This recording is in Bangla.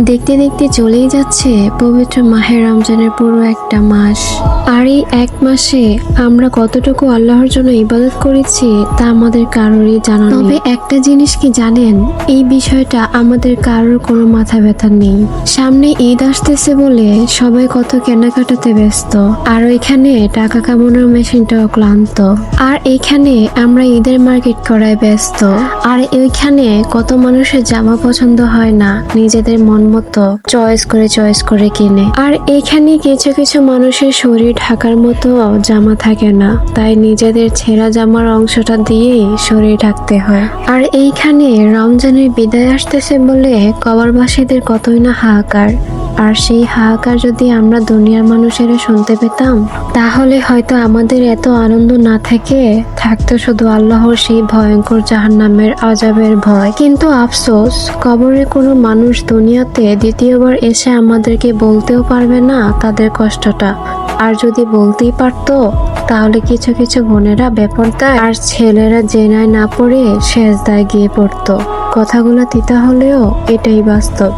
দেখতে দেখতে চলেই যাচ্ছে পবিত্র মাহে রমজানের পুরো একটা মাস। আর এই এক মাসে আমরা কতটুকু আল্লাহর জন্য ইবাদত করেছি তা আমাদের কারোরই জানা নেই। তবে একটা জিনিস কি জানেন, এই বিষয়টা আমাদের কারোর কোনো মাথা ব্যথা নেই। সামনে ঈদ আসতেছে বলে সবাই কত কেনাকাটাতে ব্যস্ত, আর ওইখানে টাকা কামানোর মেশিনটাও ক্লান্ত। আর এখানে আমরা ঈদের মার্কেট করায় ব্যস্ত, আর ওইখানে কত মানুষের জামা পছন্দ হয় না, নিজেদের মন মতো চয়েস করে কিনে। আর এখানে কিছু কিছু মানুষের শরীর ঢাকার মতো জামা থাকে না, তাই নিজেদের ছেঁড়া জামার অংশটা দিয়েই শরীর ঢাকতে হয়। আর এইখানে রমজানের বিদায় আসতেছে বলে কবরবাসীদের কতই না হাহাকার। আর সেই হাহাকার যদি আমরা দুনিয়ার মানুষেরা শুনতে পেতাম, তাহলে হয়তো আমাদের এত আনন্দ না থেকে থাকতো শুধু আল্লাহর সেই ভয়ঙ্কর জাহান্নামের আযাবের ভয়। কিন্তু আফসোস, কবরে কোনো মানুষ দুনিয়াতে দ্বিতীয়বার এসে আমাদেরকে বলতেও পারবে না তাদের কষ্টটা। আর যদি বলতেই পারতো, তাহলে কিছু কিছু বোনেরা বেপরদায় আর ছেলেরা জেনায় না পড়ে সেজদায় গিয়ে পড়তো। কথাগুলো তিতা হলেও এটাই বাস্তব।